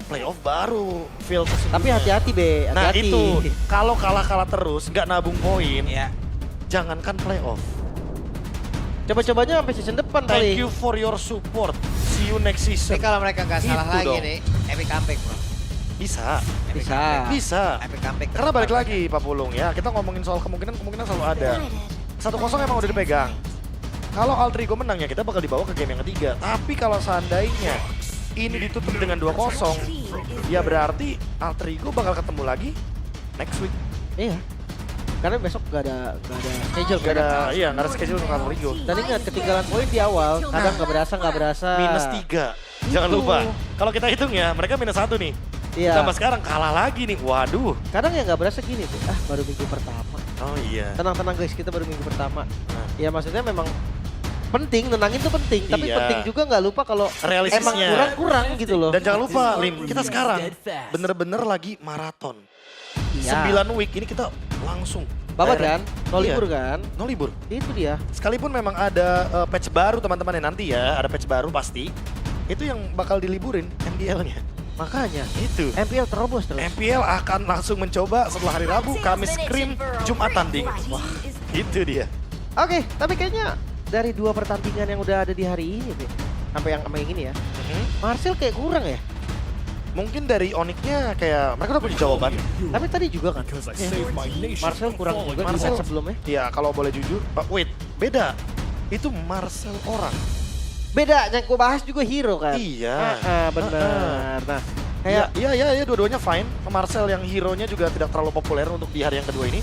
playoff baru feel sesungguhnya. Tapi hati-hati Be, Nah hati-hati. itu, kalau kalah-kalah terus, nggak nabung poin, Ya. jangankan playoff. Coba-cobanya sampai season depan Thank paling. you for your support. See you next Tapi season. kalau mereka nggak salah Itu lagi dong. nih, epic comeback bro. Bisa, Epic Bisa. comeback. bisa. Epic comeback. Karena balik lagi Pak Pulung ya, kita ngomongin soal kemungkinan selalu ada. 1-0 emang udah dipegang. Kalau Altrigo menang ya kita bakal dibawa ke game yang ketiga. Tapi kalau seandainya ini ditutup dengan 2-0, ya berarti Altrigo bakal ketemu lagi next week. Iya. Karena besok gak ada schedule. Gak ada, iya nggak ada schedule untuk Altrigo. Dan ingat ketinggalan poin di awal, kadang nggak berasa. Minus 3. Jangan Itu. lupa. Kalau kita hitung ya, mereka minus 1 nih. Iya. Tambah sekarang kalah lagi nih. Waduh. Kadang ya nggak berasa gini tuh. Ah baru minggu pertama. Oh iya. Tenang-tenang guys, kita baru minggu pertama. Nah. Ya maksudnya memang penting, nenangin tuh penting. Tapi Iya. penting juga nggak lupa kalau Realistisnya. emang kurang gitu loh. Dan jangan lupa, Lim, kita sekarang bener-bener lagi maraton. Iya. 9 week ini kita langsung. Babat direct. kan? No Iya. libur kan? No libur. Itu dia. Sekalipun memang ada patch baru teman-teman ya nanti ya, ada patch baru pasti. Itu yang bakal diliburin MPL-nya. Makanya Itu. MPL terobos terus. MPL akan langsung mencoba setelah hari Rabu, Kamis scrim, Jumat tanding. Wah, itu dia. Oke, tapi kayaknya dari 2 pertandingan yang udah ada di hari ini, Be, sampai yang ini ya, Marcel kayak kurang ya. Mungkin dari Onyx-nya kayak mereka udah punya jawaban. Tapi tadi juga kan, Marcel kurang juga di Marcel- set sebelumnya. Ya kalau boleh jujur, wait, beda. Itu Marcel orang. Beda, yang gue bahas juga hero kan. Iya. Benar. Nah, Iya, kayak iya, dua-duanya fine. Marcel yang hero-nya juga tidak terlalu populer untuk di hari yang kedua ini.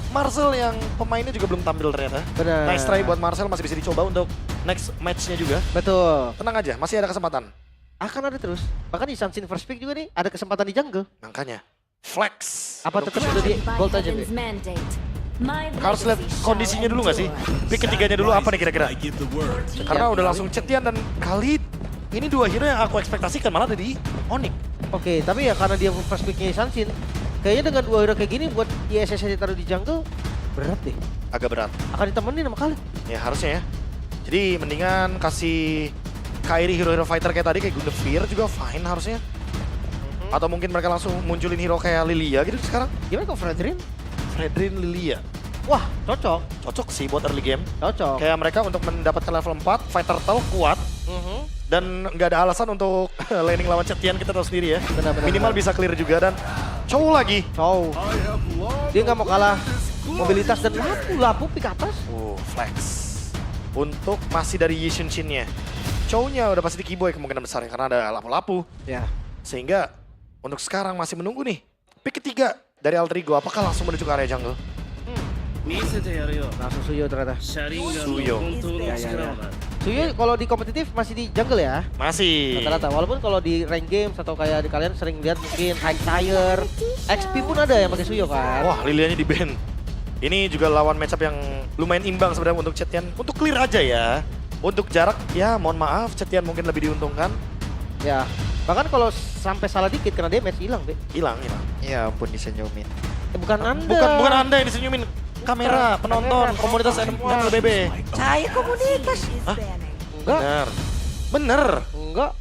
Marcel yang pemainnya juga belum tampil ternyata. benar. Nice try buat Marcel, masih bisa dicoba untuk next match-nya juga. Betul. Tenang aja, masih ada kesempatan. Akan ada terus. Bahkan di Sunsin First Pick juga nih, ada kesempatan di jungle. Makanya, flex. Apa tetap udah di gold aja, Be? Harus lihat kondisinya dulu nggak sih? Pick ketiganya dulu apa nih kira-kira? Karena udah langsung Cetian dan Khalid. Ini 2 hero yang aku ekspektasikan malah ada di Onyx. Oke, tapi ya karena dia first picknya Sunsin, kayaknya dengan 2 hero kayak gini buat ISS ditaruh di jungle, berat deh. Agak berat. Akan ditemenin sama Khalid. Ya harusnya ya. Jadi mendingan kasih Kairi hero-hero fighter kayak tadi, kayak Gunavir juga fine harusnya. Atau mungkin mereka langsung munculin hero kayak Lilia gitu sekarang. Gimana kok Fredrin? Fredrin Lilia. Wah, cocok. Cocok sih buat early game. Cocok. Kayak mereka untuk mendapatkan level 4, fighter turtle kuat. Dan nggak ada alasan untuk laning lawan Cetian, kita tahu sendiri ya. Benar-benar. Minimal bisa clear juga dan Chow lagi. Chow. Dia nggak mau kalah mobilitas dan lapu pick atas. Flex. Untuk masih dari Yi Shin-nya. Chow-nya udah pasti di Keyboy kemungkinan besar ya, karena ada lapu-lapu. Ya. Sehingga untuk sekarang masih menunggu nih. Pick ketiga dari Altrigo, apakah langsung menuju ke area jungle? Langsung Suyo ternyata. Suyo. Ya. Suyo kalau di kompetitif masih di jungle ya. Masih. Rata-rata. Walaupun kalau di rank games atau kayak di kalian sering lihat mungkin high tire, XP pun ada yang pakai Suyo kan. Wah, Lilianya di ban. Ini juga lawan matchup yang lumayan imbang sebenarnya untuk Cetian. Untuk clear aja ya. Untuk jarak, ya mohon maaf, Cetian mungkin lebih diuntungkan. Ya. Bahkan kalau sampai salah dikit kena damage hilang, Be. Hilang. Ya ampun disenyumin. Bukan Anda. Bukan Anda yang disenyumin. Kamera, penonton, Kamera, komunitas semua. MLBB. Cair komunitas. Enggak. Bener. Bener. Enggak.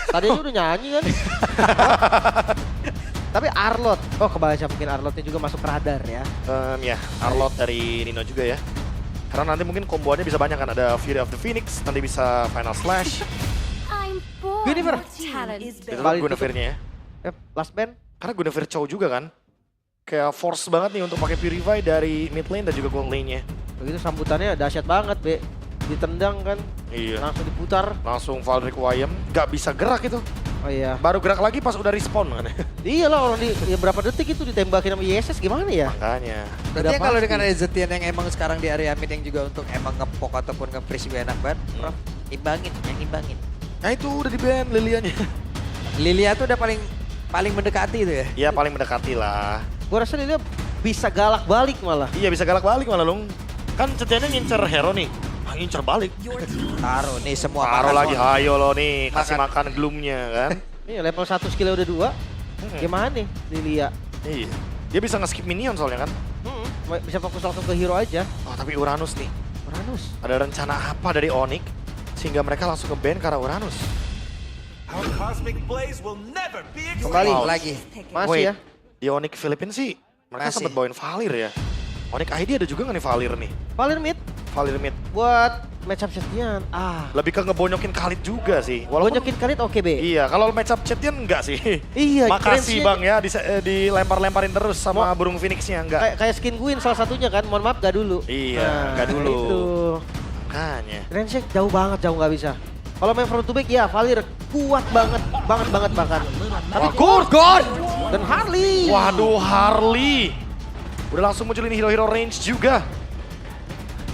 Tadi aja udah nyanyi kan. Tapi Arlot. Oh, kebaca mungkin Arlotnya juga masuk radar ya. Ya, Arlot dari Nino juga ya. Karena nanti mungkin komboannya bisa banyak kan. Ada Fury of the Phoenix, nanti bisa Final Slash. Guinevere. Itu Kembali Guinevere-nya ya. Last band. Karena Guinevere Chow juga kan. Kayak force banget nih untuk pakai Purify dari mid lane dan juga gold lane-nya. Begitu sambutannya dahsyat banget, Be. Ditendang kan, Iya. langsung diputar. Langsung Valdrick Wyam, nggak bisa gerak itu. Oh iya. Baru gerak lagi pas udah respawn kan. Iya lah orang ya berapa detik itu ditembakin sama ISS gimana ya? Makanya. Berarti Udah ya kalau pasti. dengan ada Zetian yang emang sekarang di area mid yang juga untuk emang ngepok ataupun nge-freeze juga enak banget, Prof. Imbangin. Nah itu udah di ban Lilianya. Lilia tuh udah paling mendekati itu ya. Ya paling mendekati lah. Gua rasa dia bisa galak balik malah. Iya bisa galak balik malah Lung. Kan Cetiannya ngincer hero nih. Ngincer balik. Taruh nih semua Taruh makan lagi, semua. hayo lo nih. Kasih Makan. makan gloomnya kan. Iya level 1 skillnya udah 2. Gimana nih Lilia? Iya. Dia bisa nge-skip minion soalnya kan. Bisa fokus langsung ke hero aja. Oh tapi Uranus nih. Uranus. Ada rencana apa dari Onyx sehingga mereka langsung ke ban karena Uranus? Our cosmic blaze will never be Kembali. Wow. Lagi. Masih Wait, ya. di Onyx Philippines sih mereka Masih. sempat bawain Valir ya. Onyx ID ada juga nggak nih Valir nih? Valir mid Valir mid. buat matchup Cetian. Lebih ke ngebonyokin Khalid juga sih. Walaupun Bonyokin Khalid oke be. iya, kalau matchup Cetian enggak sih. Iya, Makasih range-nya- Bang ya dilempar-lemparin terus sama burung phoenixnya enggak. Kayak skin Gwyn salah satunya kan, mohon maaf gak dulu. Iya, nggak dulu. Itu. Makanya. Range jauh banget, jauh nggak bisa. Kalau main front to back ya Valir kuat banget bahkan. Tapi Wah, Gord dan Harley. Waduh, Harley. Udah langsung muncul ini hero-hero range juga.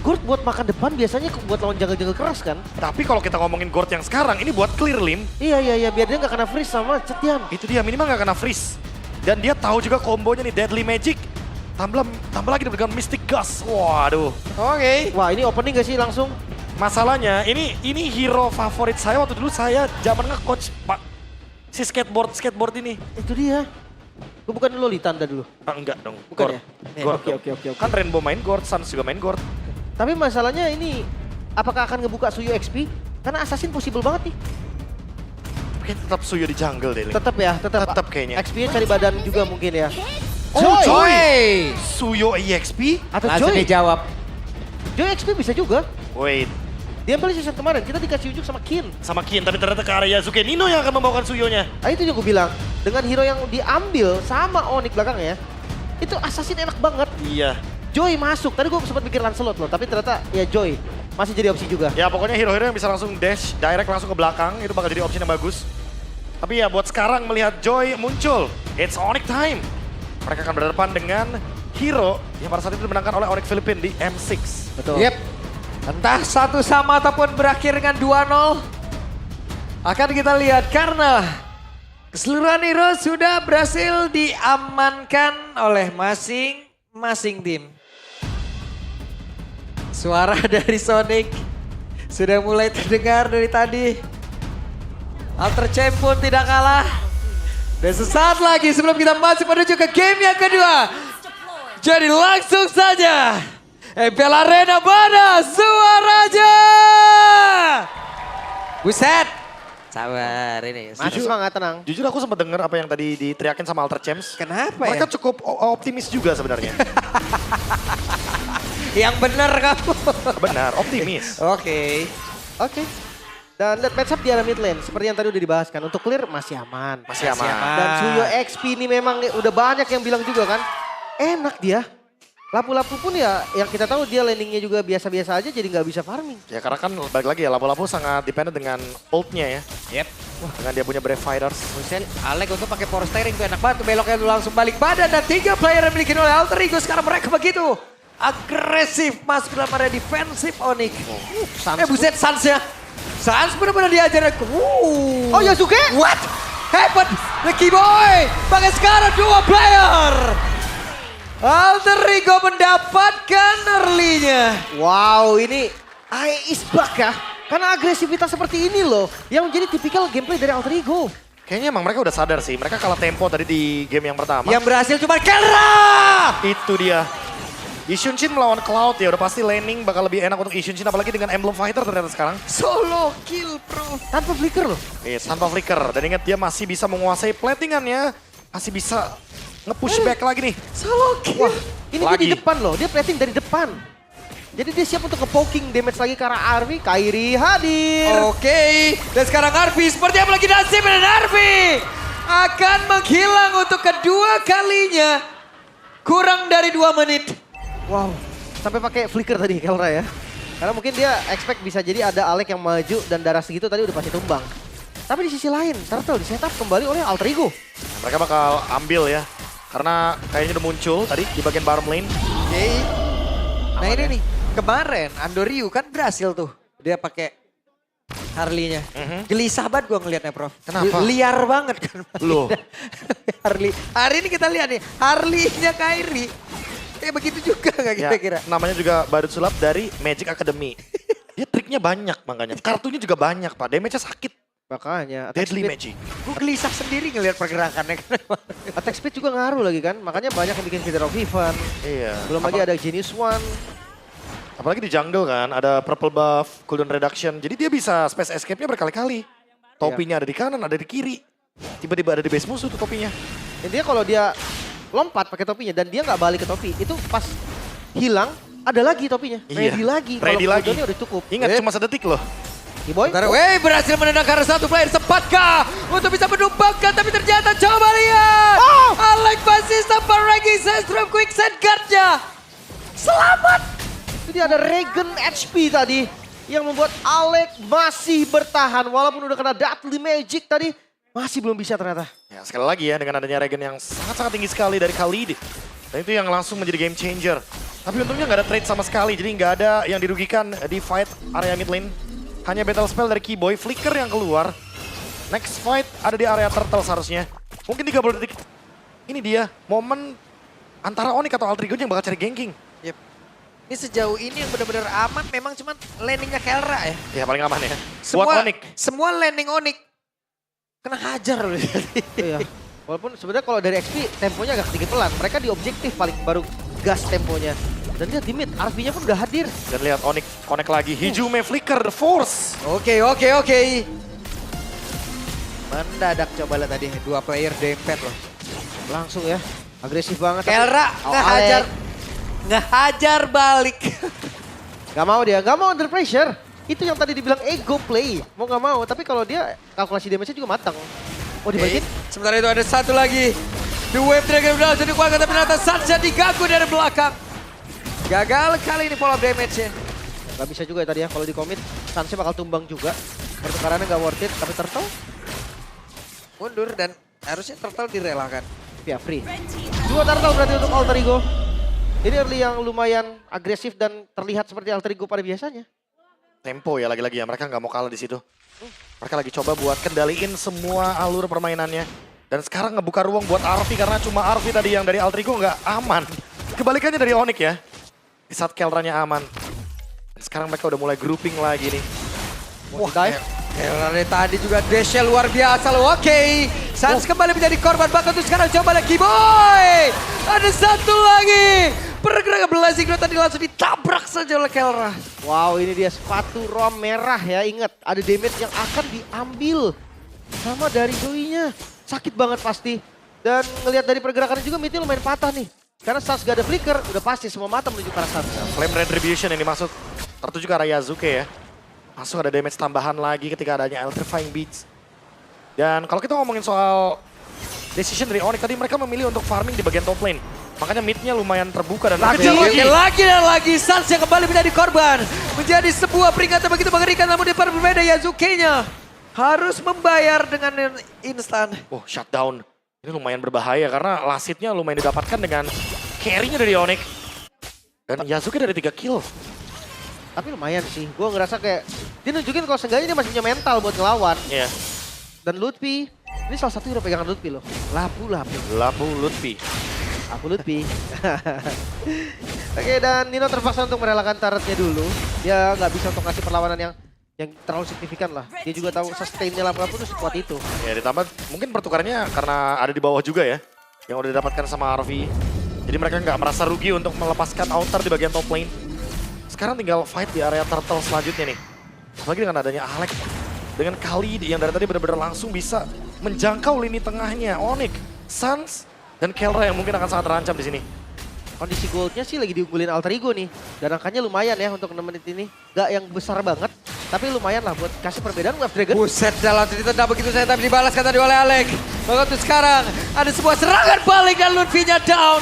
Gord buat makan depan biasanya buat lawan jaga-jaga keras kan? Tapi kalau kita ngomongin Gord yang sekarang, ini buat clear lim. Iya biar dia nggak kena freeze sama Cetian. Itu dia, minimal nggak kena freeze. Dan dia tahu juga kombonya nih, Deadly Magic. Tambah lagi dengan Mystic Gust. Waduh. Oke. Wah ini opening gak sih langsung? Masalahnya, ini hero favorit saya waktu dulu saya zaman nge-coach Pak. Si skateboard ini. Itu dia. Gue bukan Lolita Anda dulu. Enggak dong, Bukan Gord. ya? Gord Oke. dong. Kan Rainbow main Gord, Suns juga main Gord. Tapi masalahnya ini apakah akan ngebuka Suyo XP? Karena Assassin possible banget nih. Oke, tetap Suyo di jungle deh. Lim. Tetap ya, Tetap kayaknya. XP-nya cari badan juga mungkin ya. Oh, Joy! Joy. Suyo EXP? Atau Langsung Joy. dijawab. Joy XP bisa juga. Wait, Dia ambil season kemarin, kita dikasih unjuk sama Kin. sama Kin, tapi ternyata ke area Yasuke Nino yang akan membawakan Suyonya. Nah itu yang gue bilang, dengan hero yang diambil sama Onyx belakangnya, itu Assassin enak banget. Iya. Joy masuk, tadi gue sempat mikir Lancelot loh, tapi ternyata ya Joy masih jadi opsi juga. Ya pokoknya hero-hero yang bisa langsung dash, direct langsung ke belakang, itu bakal jadi opsi yang bagus. Tapi ya buat sekarang melihat Joy muncul, it's Onyx time. Mereka akan berhadapan dengan hero yang pada saat itu dimenangkan oleh Onyx Philippines di M6. Betul. Yep. Entah satu sama ataupun berakhir dengan 2-0. Akan kita lihat karena keseluruhan hero sudah berhasil diamankan oleh masing-masing tim. Suara dari Sonic sudah mulai terdengar dari tadi. Alter Champ pun tidak kalah. Dan sesaat lagi sebelum kita masuk menuju ke game yang kedua. Jadi langsung saja. MPL Arena mana suaranya? Buset. Sabar ini. Masih semangat, tenang. Jujur aku sempat dengar apa yang tadi diteriakin sama Alter Champs. Kenapa Mereka ya? cukup optimis juga sebenarnya. Yang benar kamu. Benar, optimis. Oke. Oke. Dan lihat matchup di arah mid lane, seperti yang tadi udah dibahas kan. Untuk clear masih aman. Masih aman. Dan Suyo XP ini memang udah banyak yang bilang juga kan. Enak dia. Lapu-lapu pun ya yang kita tahu dia landingnya juga biasa-biasa aja jadi nggak bisa farming. Ya karena kan balik lagi ya, Lapu-Lapu sangat dependent dengan ultnya ya. Yep. Dengan dia punya Brave Fighters. Buset, Alek untuk pakai power steering tuh enak banget. Beloknya tuh langsung balik badan dan 3 player yang dimiliki oleh Alter Ego. Sekarang mereka begitu agresif masuk dalam area defensif Onyx. Buset Sans ya. Sans benar-benar diajarin. Oh Yasuke? What happened? Lucky Boy pakai sekarang 2 player. Alter Ego mendapatkan early-nya. Wow ini AI is back ya. Karena agresivitas seperti ini loh yang menjadi tipikal gameplay dari Alter Ego. Kayaknya emang mereka udah sadar sih. Mereka kalah tempo tadi di game yang pertama. Yang berhasil cuma Kelra. Itu dia. Ishunshin melawan Cloud ya udah pasti laning bakal lebih enak untuk Ishunshin apalagi dengan Emblem Fighter ternyata sekarang. Solo kill bro. Tanpa flicker loh. Tanpa flicker. Dan ingat dia masih bisa menguasai platingannya. Masih bisa nge-push back lagi nih. Solo kill. Wah ini dia Lagi. di depan loh. Dia plating dari depan. Jadi dia siap untuk nge-poking damage lagi ke arah Arvi. Kairi hadir. Oke, dan sekarang Arvi seperti apa lagi nasib dan Arvi akan menghilang untuk kedua kalinya. Kurang dari 2 menit. Wow, sampai pakai flicker tadi Kelra ya. Karena mungkin dia expect bisa jadi ada Alek yang maju dan darah segitu tadi udah pasti tumbang. Tapi di sisi lain, Turtle di setup kembali oleh Alter Ego. Mereka bakal ambil ya. Karena kayaknya udah muncul tadi di bagian bottom lane. Oke. Nah ini nih, kemarin Andoriu kan berhasil tuh. Dia pakai Harley-nya. Gelisah banget gue ngeliatnya Prof. Kenapa? Liar banget kan. Loh. Harley. Hari ini kita lihat nih, Harley-nya Kairi. Begitu juga gak Ya, kira-kira? namanya juga badut sulap dari Magic Academy. Dia triknya banyak makanya. Kartunya juga banyak Pak. Damage-nya sakit. Makanya attack Deadly speed, Magic. Gue gelisah sendiri ngeliat pergerakannya. attack speed juga ngaruh lagi kan. Makanya banyak yang bikin Feather of Heaven. Iya. Belum lagi ada Genius One. Apalagi di jungle kan, ada purple buff, cooldown reduction. Jadi dia bisa space escape-nya berkali-kali. Topinya ada di kanan, ada di kiri. Tiba-tiba ada di base musuh tuh topinya. Intinya kalau dia lompat pakai topinya dan dia nggak balik ke topi, itu pas hilang ada lagi topinya. Iya, Ready lagi. ready Kalau lagi. cooldownnya udah cukup. Ingat cuma sedetik loh. Kiboy. Sementara Wei berhasil menendangkan satu player. Sepatkah untuk bisa menumbangkan? Tapi ternyata coba lihat. Alec masih sempat Regi Sandstrom quicksand guard-nya. Selamat. Jadi ada Regen HP tadi yang membuat Alec masih bertahan walaupun udah kena Deadly Magic tadi masih belum bisa ternyata. Ya sekali lagi ya dengan adanya regen yang sangat-sangat tinggi sekali dari Khalid. Dan itu yang langsung menjadi game changer. Tapi untungnya nggak ada trade sama sekali. Jadi nggak ada yang dirugikan di fight area mid lane. Hanya battle spell dari Kiboy, flicker yang keluar. Next fight ada di area turtle seharusnya. Mungkin 30 detik. Ini dia momen antara Onyx atau Altrigo yang bakal cari ganking. Yep. Ini sejauh ini yang benar-benar aman memang cuman landingnya Kelra ya. Ya paling aman ya. Semua, Buat Onyx. semua landing Onyx. Kena hajar loh. Iya. Walaupun sebenarnya kalau dari XP temponya agak sedikit pelan. Mereka di objektif paling baru gas temponya. Dan lihat di mid, RP-nya pun udah hadir. Dan lihat Onyx connect lagi. Hijume flicker the force. Oke. Mendadak coba lihat tadi dua player dempet loh. Langsung ya, agresif banget. Kelra Oh, ngehajar. Alec. Ngehajar balik. Gak mau dia, gak mau under pressure. Itu yang tadi dibilang ego play. Mau gak mau, tapi kalau dia kalkulasi damage-nya juga matang. Oh dibalikin? Sementara itu ada satu lagi. The Wave Dragon berhasil dikuatkan tapi ternyata Sansa diganggu dari belakang. Gagal kali ini follow up damage-nya. Gak bisa juga ya tadi ya, kalau di commit, Sansa bakal tumbang juga. Pertukarannya gak worth it, tapi Turtle Mundur dan harusnya Turtle direlakan. via free. Dua Turtle berarti untuk Alter Ego. Ini early yang lumayan agresif dan terlihat seperti Alter Ego pada biasanya. Tempo ya lagi-lagi ya, mereka nggak mau kalah di situ. Mereka lagi coba buat kendaliin semua alur permainannya. Dan sekarang ngebuka ruang buat Arvi karena cuma Arvi tadi yang dari Altrigo nggak aman. Kebalikannya dari Onyx ya. Di saat Kelranya aman. Dan sekarang mereka udah mulai grouping lagi nih. Wah, dive. Kelra tadi juga dash-nya luar biasa loh. Oke. Sans kembali menjadi korban bahkan tuh sekarang coba lagi boy. Ada satu lagi. Pergerakan Blazing Dot tadi langsung ditabrak saja oleh Kelra. Wow, ini dia sepatu rom merah ya. Ingat, ada damage yang akan diambil sama dari Zoe-nya. Sakit banget pasti. Dan ngelihat dari pergerakannya juga midnya lumayan patah nih. Karena Sans gak ada flicker, udah pasti semua mata menuju ke arah Sans. Flame Retribution yang dimaksud tertuju ke arah Yasuke ya. Langsung ada damage tambahan lagi ketika adanya Electrifying Beats. Dan kalau kita ngomongin soal decision dari Onyx tadi, mereka memilih untuk farming di bagian top lane. Makanya midnya lumayan terbuka dan Lagi dan lagi Sans yang kembali menjadi korban. Menjadi sebuah peringatan begitu mengerikan namun di depan berbeda Yasuke-nya. Harus membayar dengan instan. Oh, shutdown. Ini lumayan berbahaya karena lasitnya lumayan didapatkan dengan carry-nya dari Onyx. Dan Yasuke dari 3 kill. Tapi lumayan sih, gue ngerasa kayak dia nunjukin kalau seenggaknya dia masih punya mental buat ngelawan. Iya. Dan Lutfi, ini salah satu hero pegangan Lutfi loh. Lapu. Lapu Lutfi. Aku Lutfi. Oke, dan Nino terpaksa untuk merelakan turretnya dulu. Dia nggak bisa untuk kasih perlawanan yang terlalu signifikan lah. Dia juga tahu sustain-nya Lapu itu sekuat itu. Ya ditambah mungkin pertukarannya karena ada di bawah juga ya. Yang udah didapatkan sama Arvi. Jadi mereka nggak merasa rugi untuk melepaskan outer di bagian top lane. Sekarang tinggal fight di area turtle selanjutnya nih. Apalagi dengan adanya Alec. Dengan Khalid yang dari tadi benar-benar langsung bisa menjangkau lini tengahnya. Onyx, Sans, dan Kelra yang mungkin akan sangat terancam di sini. Kondisi goldnya sih lagi diunggulin Alter Ego nih. Dan angkanya lumayan ya untuk 6 menit ini. Gak yang besar banget, tapi lumayan lah buat kasih perbedaan Wave Dragon. Buset dalam ditendang begitu saya tapi dibalaskan tadi oleh Alec. Begitu sekarang ada sebuah serangan balik dan Lutfi-nya down.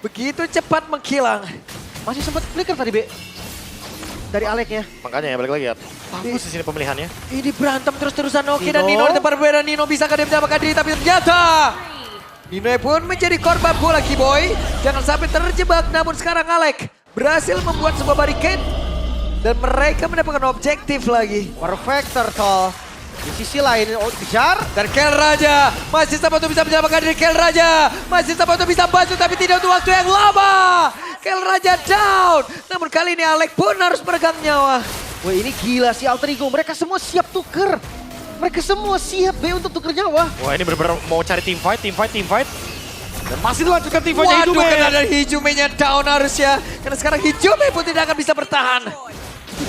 Begitu cepat menghilang. Masih sempat flicker tadi, Be. Dari Alec-nya. Makanya ya balik lagi ya. Bagus di sini pemilihannya. Ini berantem terus-terusan Oki dan Nino. Nino di tempat berbeda. Nino bisa dia mendapatkan diri tapi ternyata Nino pun menjadi korban bola Kiboy. Jangan sampai terjebak namun sekarang Alec berhasil membuat sebuah barricade. Dan mereka mendapatkan objektif lagi. Perfect Turtle. Di sisi lain, kejar. Dan Kel Raja masih sempat untuk bisa menyelamatkan diri Kel Raja. Masih sempat untuk bisa basuh tapi tidak untuk waktu yang lama. Kel Raja down. Namun kali ini Alec pun harus meregang nyawa. Wah ini gila si Alter Ego. Mereka semua siap tuker. Mereka semua siap be untuk tuker nyawa. Wah ini benar-benar mau cari team fight. Dan masih dilanjutkan team fight-nya Waduh, Hijume. kena dari Hijume-nya down harusnya. Karena sekarang Hijume pun tidak akan bisa bertahan.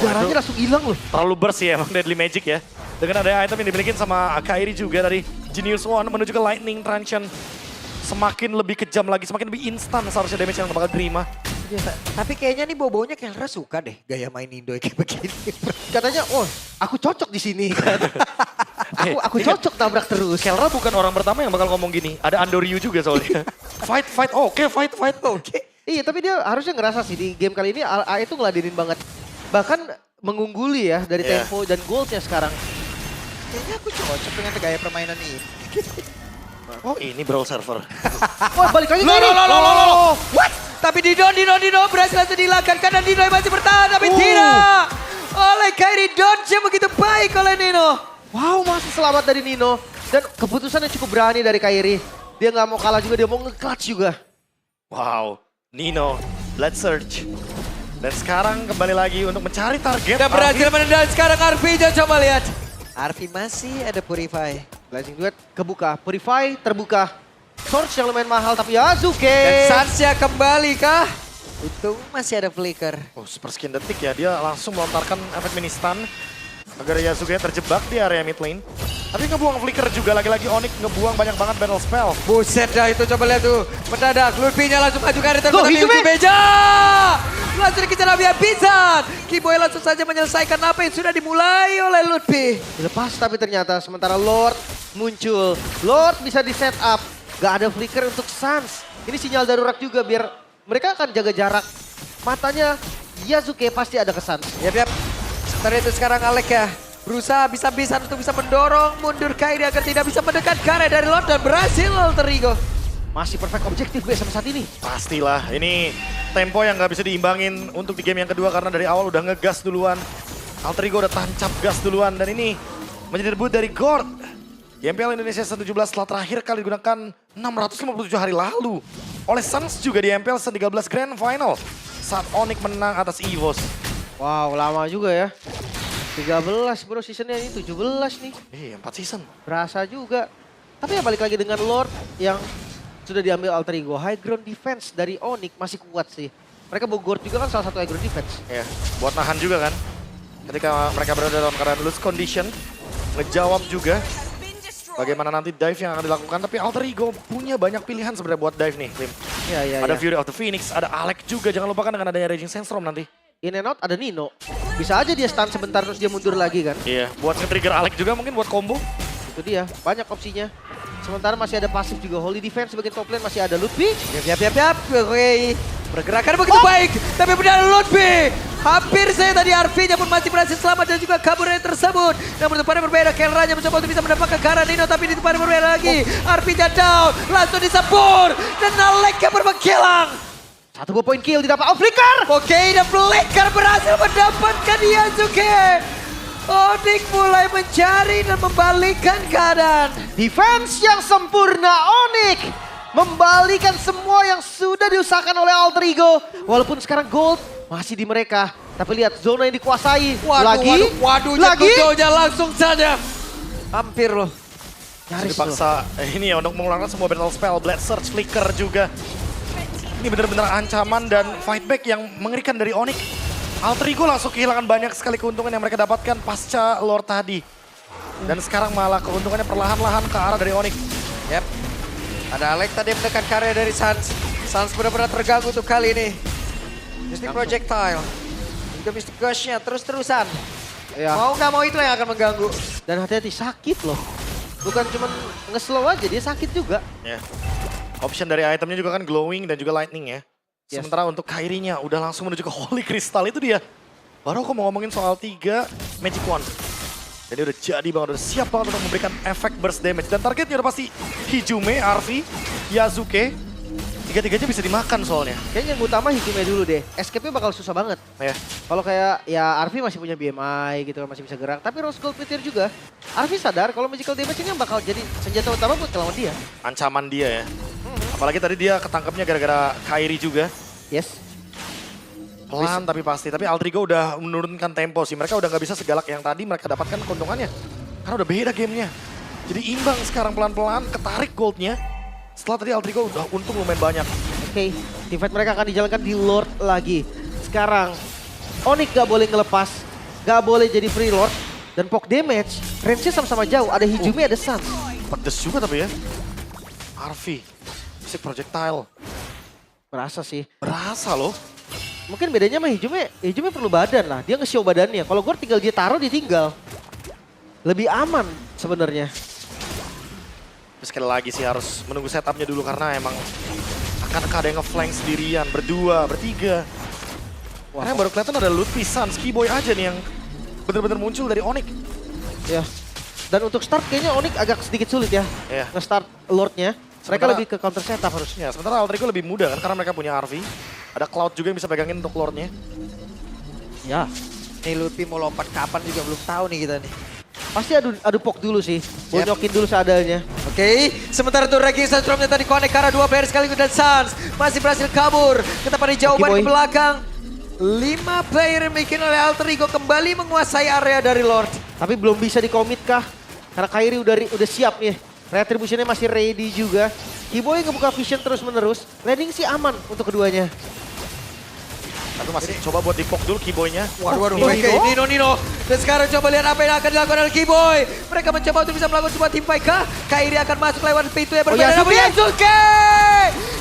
Darahnya langsung hilang loh. Terlalu burst ya emang Deadly Magic ya. Dengan ada item yang dimiliki sama Kairi juga dari Genius One menuju ke Lightning Transient. Semakin lebih kejam lagi, semakin lebih instan seharusnya damage yang bakal terima. Tapi kayaknya nih bobonya Kelra suka deh gaya main Indo kayak begini. Katanya, oh aku cocok di sini. aku cocok tabrak terus. Kelra bukan orang pertama yang bakal ngomong gini. Ada Andoryu juga soalnya. fight, oke, fight, oke. Iya, tapi dia harusnya ngerasa sih di game kali ini A itu ngeladenin banget. Bahkan mengungguli ya dari Iya. tempo dan goldnya sekarang. Kayaknya aku cocok dengan gaya permainan ini. Oh ini Brawl Server. Wah, balik lagi Loh, Kairi. What? Tapi Dino berhasil langsung dihilangkan dan Dino masih bertahan tapi tidak. Oleh Kairi dodge yang begitu baik oleh Nino. Wow, masih selamat dari Nino. Dan keputusannya cukup berani dari Kairi. Dia nggak mau kalah juga, dia mau nge-clutch juga. Wow, Nino, Blood Surge. Dan sekarang kembali lagi untuk mencari target. Dan berhasil menendang sekarang Arfi, coba lihat. Arfi masih ada Purify. Blazing Duet kebuka, Purify terbuka. Source yang lumayan mahal tapi Yasuke. Dan Sansya kembali kah? Untung masih ada Flicker. Oh, super skin detik ya, dia langsung melontarkan efek mini stun agar Yasuke terjebak di area mid lane. Tapi ngebuang flicker juga, lagi-lagi Onyx ngebuang banyak banget battle spell. Buset dah itu, coba lihat tuh. Mendadak, Ludwig-nya langsung maju ke return. Loh, Tapi Hijube! Beja! Langsung dikejar habis-habisan. Kiboy langsung saja menyelesaikan apa yang sudah dimulai oleh Ludwig. Dilepas tapi ternyata sementara Lord muncul. Lord bisa di set up. Gak ada flicker untuk Sans. Ini sinyal darurat juga biar mereka akan jaga jarak. Matanya Yasuke pasti ada ke Sans. Yap. Sementara itu sekarang Alek ya. Berusaha bisa-bisa untuk bisa mendorong mundur Kairi agar tidak bisa mendekat ke area dari Lord dan berhasil Alter Ego. Masih perfect objektif gue sampai saat ini. Pastilah, ini tempo yang nggak bisa diimbangin untuk di game yang kedua karena dari awal udah ngegas duluan. Alter Ego udah tancap gas duluan dan ini menjadi debut dari Gord. Di MPL Indonesia 17 setelah terakhir kali digunakan 657 hari lalu. Oleh Suns juga di MPL 13 Grand Final saat Onyx menang atas EVOS. Wow, lama juga ya. 13 bro seasonnya ini, 17 nih. 4 season. Berasa juga. Tapi ya balik lagi dengan Lord yang sudah diambil Alter Ego. High ground defense dari Onyx masih kuat sih. Mereka Bogor juga kan salah satu high ground defense. Ya, buat nahan juga kan. Ketika mereka berada dalam keadaan loose condition, ngejawab juga bagaimana nanti dive yang akan dilakukan. Tapi Alter Ego punya banyak pilihan sebenarnya buat dive nih, Lim. Iya. Ada Fury of the Phoenix, ada Alec juga. Jangan lupakan dengan adanya Raging Sandstorm nanti. In and out ada Nino. Bisa aja dia stun sebentar terus dia mundur lagi kan. Iya, buat nge-trigger Alec juga mungkin buat combo. Itu dia, banyak opsinya. Sementara masih ada pasif juga. Holy Defense sebagai top lane masih ada Ludwig. Yap. Oke. Pergerakan begitu baik. Tapi benar Ludwig. Hampir saya tadi Arfi-nya pun masih berhasil selamat dan juga kabur dari tersebut. Namun tempatnya berbeda. Kelranya mencoba untuk bisa mendapatkan ke arah Nino. Tapi di tempatnya berbeda lagi. Arfi-nya down. Langsung disebur. Dan Alek-nya bermengkilang. 1 poin kill didapat. Oh, flicker! Oke, dan Flicker berhasil mendapatkan Yasuke. Onyx mulai mencari dan membalikkan keadaan. Defense yang sempurna Onyx. Membalikan semua yang sudah diusahakan oleh Alter Ego. Walaupun sekarang gold masih di mereka. Tapi lihat zona yang dikuasai. Waduh, lagi. Jatuh langsung saja. Hampir loh. Nyaris loh. Dipaksa ini ya untuk mengeluarkan semua battle spell, Blade Surge, Flicker juga. Ini benar-benar ancaman dan fight back yang mengerikan dari Onyx. Alter Ego langsung kehilangan banyak sekali keuntungan yang mereka dapatkan pasca Lord tadi. Dan sekarang malah keuntungannya perlahan-lahan ke arah dari Onyx. Yap. Ada Alek tadi mendekat karya dari Sans. Sans benar-benar terganggu untuk kali ini. Mystic Projectile. Juga Mystic Gush-nya terus-terusan. Ya. Mau nggak mau itu yang akan mengganggu. Dan hati-hati sakit loh. Bukan cuma nge-slow aja, dia sakit juga. Ya. Option dari itemnya juga kan glowing dan juga lightning ya. Yes. Sementara untuk Kairi-nya udah langsung menuju ke Holy Crystal itu dia. Baru aku mau ngomongin soal 3 Magic Wand. Jadi udah jadi banget, udah siap banget untuk memberikan efek burst damage. Dan targetnya udah pasti Hijube, Arfi, Yasuke. Tiga-tiganya bisa dimakan soalnya. Kayaknya yang utama Hikime dulu deh. Escape-nya bakal susah banget. Ya. Kalau kayak ya Arfi masih punya BMI gitu, masih bisa gerak. Tapi Rose Gold Petir juga. Arfi sadar kalau magical damage ini yang bakal jadi senjata utama buat ngelawan dia. Ancaman dia ya. Apalagi tadi dia ketangkepnya gara-gara Kairi juga. Yes. Pelan tapi pasti. Tapi Alter Ego udah menurunkan tempo sih. Mereka udah nggak bisa segalak yang tadi mereka dapatkan keuntungannya. Karena udah beda gamenya. Jadi imbang sekarang pelan-pelan, ketarik goldnya. Setelah tadi Alter Ego udah untung lumayan banyak. Oke, teamfight mereka akan dijalankan di Lord lagi. Sekarang Onyx gak boleh ngelepas, gak boleh jadi free Lord. Dan poke damage Range-nya sama-sama jauh, ada Hijumi, ada Sans. Pedes juga tapi ya. Arvi, Basic Projectile. Berasa sih. Berasa loh. Mungkin bedanya sama Hijumi perlu badan lah. Dia nge-show badannya. Kalau gue tinggal dia taruh, dia tinggal. Lebih aman sebenarnya. Tapi sekali lagi sih harus menunggu setupnya dulu karena emang akan ada yang nge-flank sendirian, berdua, bertiga. Karena yang baru kelihatan ada Lutfi, Sans, Keyboy aja nih yang bener-bener muncul dari Onyx. Ya. Dan untuk start kayaknya Onyx agak sedikit sulit ya. Iya. Nge-start Lord-nya. Mereka Sementara- lebih ke counter setup harusnya. Ya, sementara Altrigo lebih mudah kan karena mereka punya RV. Ada Cloud juga yang bisa pegangin untuk Lordnya. Ya. Nih Lutfi mau lompat kapan juga belum tahu nih kita nih. Pasti adu pok dulu sih. Bonyokin dulu seadanya. Oke, sementara tuh ranking Sunstromnya tadi connect karena 2 player sekaligus dan Sans masih berhasil kabur. Kita pada jawaban Oke, ke boy. belakang. 5 player yang dimiliki oleh Alter Ego kembali menguasai area dari Lord. Tapi belum bisa dikomit kah? Karena Kairi udah siap nih. Retribution-nya masih ready juga. Keyboy ngebuka vision terus-menerus. Landing sih aman untuk keduanya. Tapi masih coba buat dipok dulu Keyboy-nya. Waduh, Nino? oke, Nino. Dan sekarang coba lihat apa yang akan dilakukan oleh Keyboy. Mereka mencoba untuk bisa melakukan sebuah team fight kah? Kairi akan masuk lewat pintu yang berbeda. Yasuke! Namun Yasuke!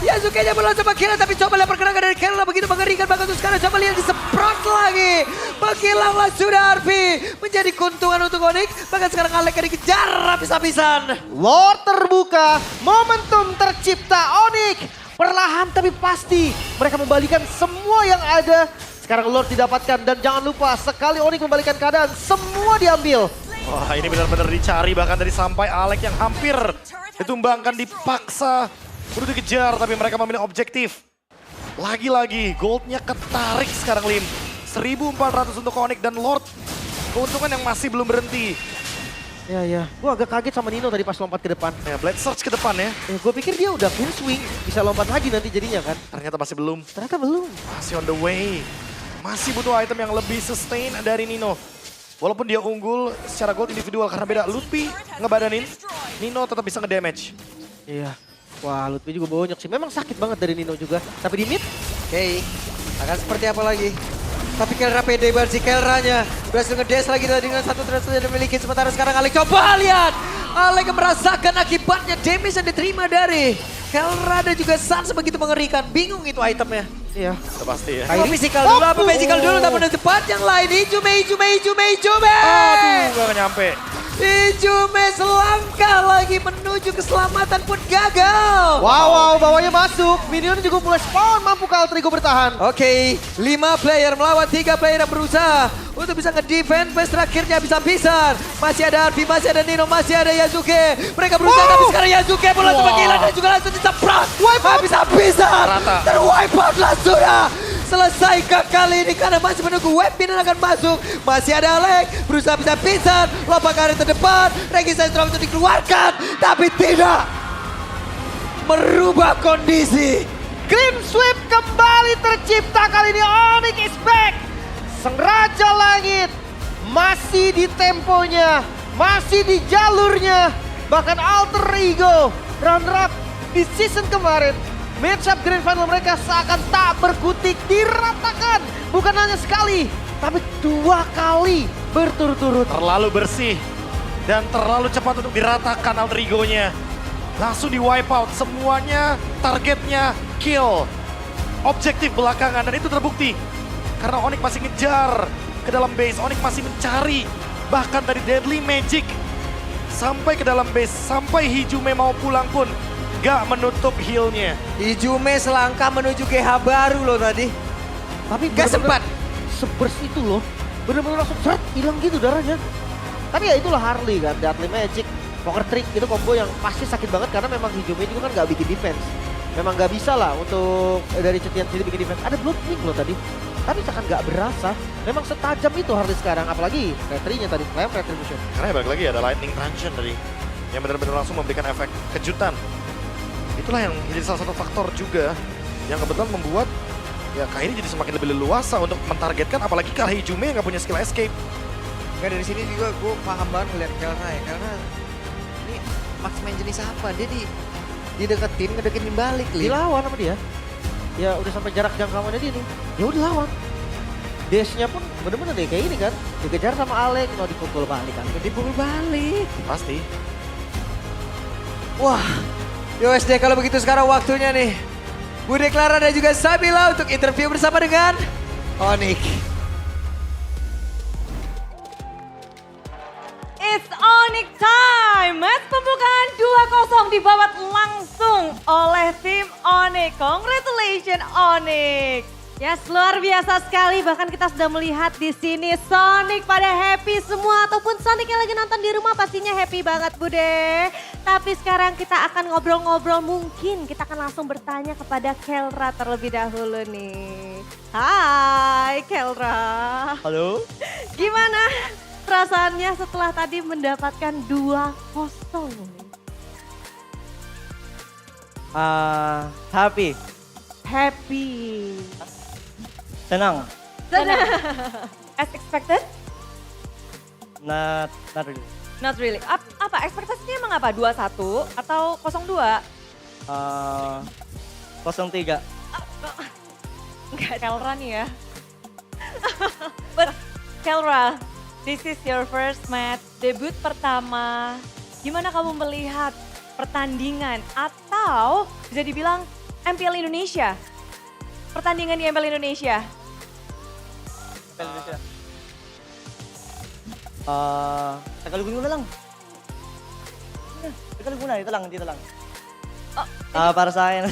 Yasuke-nya belum sempat kira tapi coba lihat pergerakan dari Kerala begitu mengerikan. Bahkan tuh sekarang coba lihat disemprot lagi. Menghilanglah sudah Arfi. Menjadi keuntungan untuk Onyx. Bahkan sekarang Alek dikejar habis-habisan. Lord terbuka, momentum tercipta Onyx. Perlahan tapi pasti mereka membalikan semua yang ada. Sekarang Lord didapatkan dan jangan lupa sekali Onyx membalikan keadaan semua diambil. Wah, ini benar-benar dicari bahkan dari sampai Alek yang hampir ditumbangkan, dipaksa. Udah dikejar tapi mereka memilih objektif. Lagi-lagi goldnya ketarik sekarang Lim. 1.400 untuk Onyx dan Lord. Keuntungan yang masih belum berhenti. Ya. Gue agak kaget sama Nino tadi pas lompat ke depan. Ya, Blade Surge ke depan ya. Gue pikir dia udah full swing, bisa lompat lagi nanti jadinya kan. Ternyata masih belum. Ternyata belum. Masih on the way. Masih butuh item yang lebih sustain dari Nino. Walaupun dia unggul secara gold individual karena beda. Lutfi ngebadanin, Nino tetap bisa ngedamage. Iya. Wah, Lutfi juga bonyok sih. Memang sakit banget dari Nino juga. Tapi di mid, Oke, akan seperti apa lagi? Tapi Kelra pede banget si Kelranya. Berhasil ngedes lagi dengan satu terus yang dimiliki. Sementara sekarang Alek coba lihat. Alek merasakan akibatnya damage yang diterima dari Kelra dan juga Sans begitu mengerikan. Bingung itu itemnya. iya. Itu pasti ya. Apa physical dulu, apa magical dulu. Tapi di tempat yang lain. Ijume. Aduh, gak nyampe. Ijume selangkah lagi menuju keselamatan pun gagal. Wow, bawahnya masuk. Minion juga mulai spawn, mampu Altrigo bertahan. Oke, 5 player melawan 3 player yang berusaha untuk bisa nge-defend phase terakhirnya bisa-bisa. Masih ada Arfi, masih ada Nino, masih ada Yasuke. Mereka berusaha tapi sekarang Yasuke bola sempat hilang dan juga langsung disemprot. Habis-habisan. Rata. Terwipe out lah sudah. Selesaikah kali ini karena masih menunggu web pin akan masuk. Masih ada Alek, berusaha bisa-bisa. Lompat ke terdepan, Regi Sentrum itu dikeluarkan. Tapi tidak merubah kondisi. Clean sweep kembali tercipta kali ini. Onyx is back. Sang Raja Langit masih di temponya, masih di jalurnya. Bahkan Alter Ego runner up di season kemarin. Matchup Grand Final mereka seakan tak berkutik, diratakan. Bukan hanya sekali, tapi 2 kali berturut-turut. Terlalu bersih dan terlalu cepat untuk diratakan Alter Ego-nya. Langsung di wipe out semuanya, targetnya kill. Objektif belakangan dan itu terbukti. Karena Onyx masih ngejar ke dalam base, Onyx masih mencari. Bahkan dari Deadly Magic sampai ke dalam base, sampai Hijumi mau pulang pun gak menutup heal-nya. Ijume selangkah menuju GH baru loh tadi. Tapi Gak bener-bener sempat. Sebers itu loh. Bener-bener langsung seret, hilang gitu darahnya. Tapi ya itulah Harley kan, Deadly Magic, Poker Trick itu combo yang pasti sakit banget karena memang Hijumi juga kan gak bikin defense. Memang gak bisa lah untuk dari Cetian sendiri bikin defense. Ada Blood Wing loh tadi. Tapi seakan gak berasa. Memang setajam itu Harley sekarang. Apalagi Retri-nya tadi, Flame Retribution. Karena ya balik lagi ada Lightning Transition dari yang benar-benar langsung memberikan efek kejutan. Itulah yang menjadi salah satu faktor juga yang kebetulan membuat ya Kairi jadi semakin lebih leluasa untuk mentargetkan, apalagi kalau Hijumi yang gak punya skill escape. Nggak, dari sini juga gue paham banget ngeliat Kelra ya. Karena ini marksman jenis apa? Dia dideketin, ngedeketin balik. Lin. Dilawan sama dia. Ya udah sampai jarak jangkauannya dia nih. Ya udah lawan. Dash-nya pun bener-bener deh kayak ini kan. Dikejar sama Alek, mau dipukul balik kan. Dipukul balik. Pasti. Wah, USD kalau begitu sekarang waktunya nih. Bude Clara dan juga Sabila untuk interview bersama dengan Onyx. It's Onyx time. Match pembukaan 2-0 dibabat langsung oleh tim Onyx. Congratulations Onyx. Yes, luar biasa sekali. Bahkan kita sudah melihat di sini Sonic pada happy semua. Ataupun Sonic yang lagi nonton di rumah pastinya happy banget Bude. Tapi sekarang kita akan ngobrol-ngobrol. Mungkin kita akan langsung bertanya kepada Kelra terlebih dahulu nih. Hai Kelra. Halo? Gimana perasaannya setelah tadi mendapatkan 2-0? Happy. Happy. Senang. As expected? Not really. Not really. Apa ekspektasinya emang apa? 2-1 atau 0-2? 03. Enggak, Kelra nih ya. But Kelra, this is your first match, debut pertama. Gimana kamu melihat pertandingan atau bisa dibilang MPL Indonesia? Pertandingan di MPL Indonesia. Tagalogin mo na lang. Tagalog muna, dito lang. Oh, Para sa akin.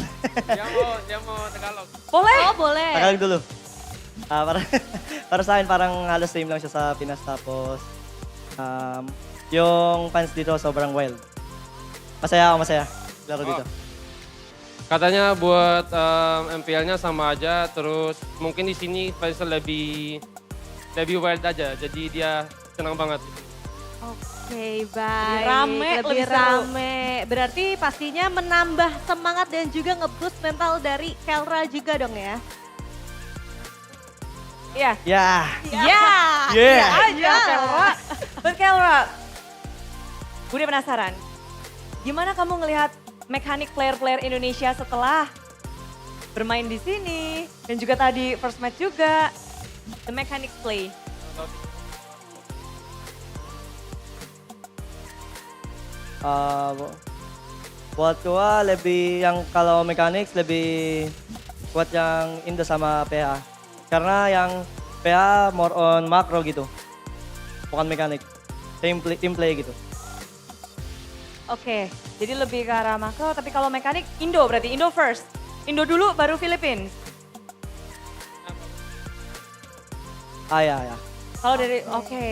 Diyan mo, Tagalog. boleh? Oh, boleh. Tagalog dulu. Para sa akin parang halos same lang siya sa Pinas tapos yung fans dito sobrang wild. Masaya. Laro dito. Katanya buat MPL-nya sama aja, terus mungkin di sini fansnya lebih wild aja, jadi dia senang banget. Oke, baik. Rame, lebih lebih seru. rame. Berarti pastinya menambah semangat dan juga nge-boost mental dari Kelra juga dong ya? Iya. Ya. Ya. Yeah. Aja Kelra. But Kelra, gue penasaran. Gimana kamu ngelihat mekanik player-player Indonesia setelah bermain di sini dan juga tadi first match juga, the mechanic play. Buat gua lebih yang kalau mechanics lebih buat yang Indo sama PH. Karena yang PH more on macro gitu. Bukan mekanik. Team play gitu. Oke, jadi lebih ke arah makro, tapi kalau mekanik Indo berarti Indo first. Indo dulu baru Philippines. Ya. Kalau dari oke.